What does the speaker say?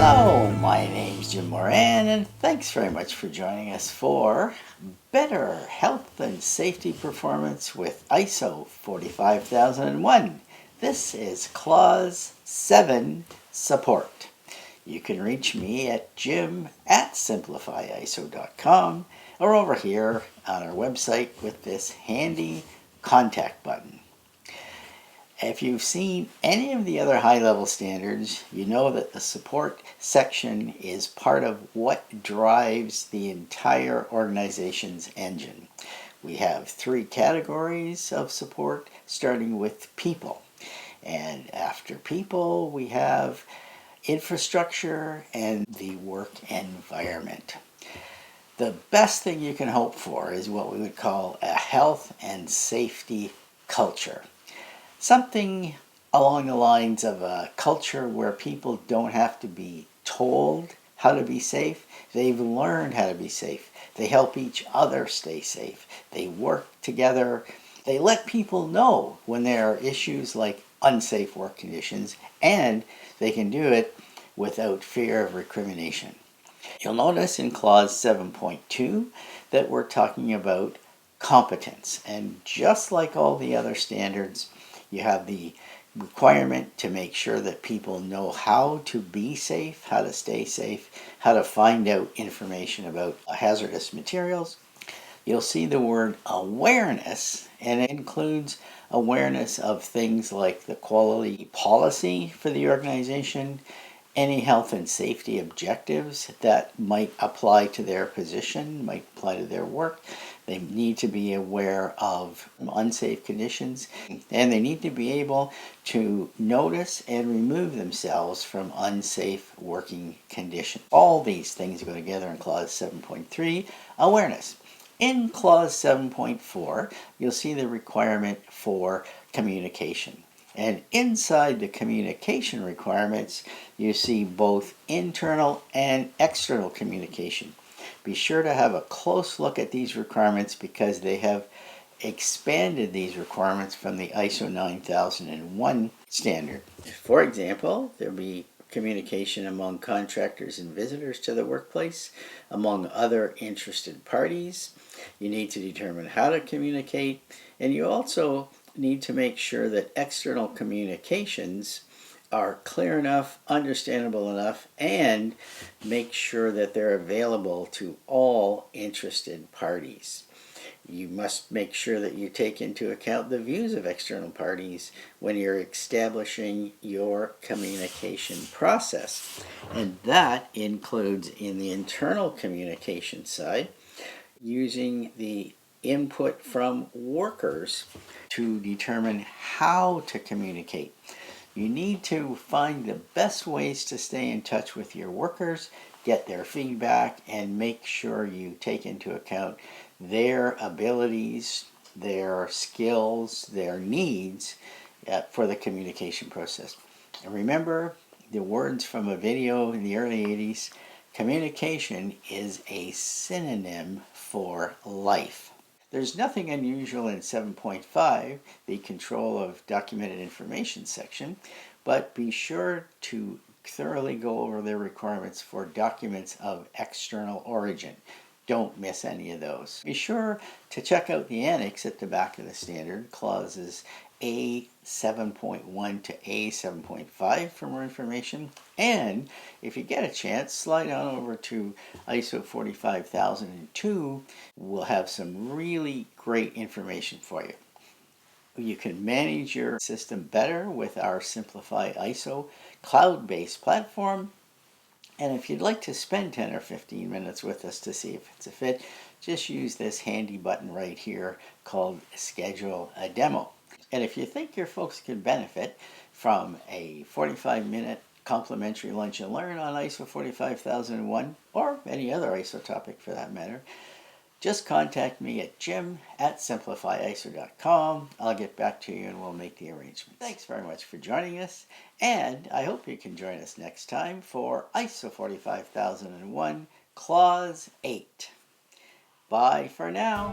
Hello, my name's Jim Moran, and thanks very much for joining us for Better Health and Safety Performance with ISO 45001. This is Clause 7 Support. You can reach me at jim@simplifyiso.com or over here on our website with this handy contact button. If you've seen any of the other high-level standards, you know that the support section is part of what drives the entire organization's engine. We have 3 categories of support, starting with people. And after people, we have infrastructure and the work environment. The best thing you can hope for is what we would call a health and safety culture. Something along the lines of a culture where people don't have to be told how to be safe. They've learned how to be safe. They help each other stay safe. They work together. They let people know when there are issues like unsafe work conditions, and they can do it without fear of recrimination. You'll notice in Clause 7.2 that we're talking about competence. And just like all the other standards, you have the requirement to make sure that people know how to be safe, how to stay safe, how to find out information about hazardous materials. You'll see the word awareness, and it includes awareness of things like the quality policy for the organization, any health and safety objectives that might apply to their position, might apply to their work. They need to be aware of unsafe conditions, and they need to be able to notice and remove themselves from unsafe working conditions. All these things go together in Clause 7.3, awareness. In Clause 7.4, you'll see the requirement for communication. And inside the communication requirements, you see both internal and external communication. Be sure to have a close look at these requirements because they have expanded these requirements from the ISO 9001 standard. For example, there'll be communication among contractors and visitors to the workplace, among other interested parties. You need to determine how to communicate, and you also need to make sure that external communications are clear enough, understandable enough, and make sure that they're available to all interested parties. You must make sure that you take into account the views of external parties when you're establishing your communication process. And that includes in the internal communication side, using the input from workers to determine how to communicate. You need to find the best ways to stay in touch with your workers, get their feedback, and make sure you take into account their abilities, their skills, their needs for the communication process. And remember the words from a video in the early 80s, communication is a synonym for life. There's nothing unusual in 7.5, the control of documented information section, but be sure to thoroughly go over the requirements for documents of external origin. Don't miss any of those. Be sure to check out the annex at the back of the standard, clauses A7.1 to A7.5 for more information. And if you get a chance, slide on over to ISO 45002. We'll have some really great information for you. You can manage your system better with our Simplify ISO cloud-based platform. And if you'd like to spend 10 or 15 minutes with us to see if it's a fit, just use this handy button right here called Schedule a Demo. And if you think your folks could benefit from a 45-minute complimentary lunch and learn on ISO 45001 or any other ISO topic for that matter, just contact me at jim@simplifyiso.com. I'll get back to you and we'll make the arrangements. Thanks very much for joining us, and I hope you can join us next time for ISO 45001 Clause 8. Bye for now.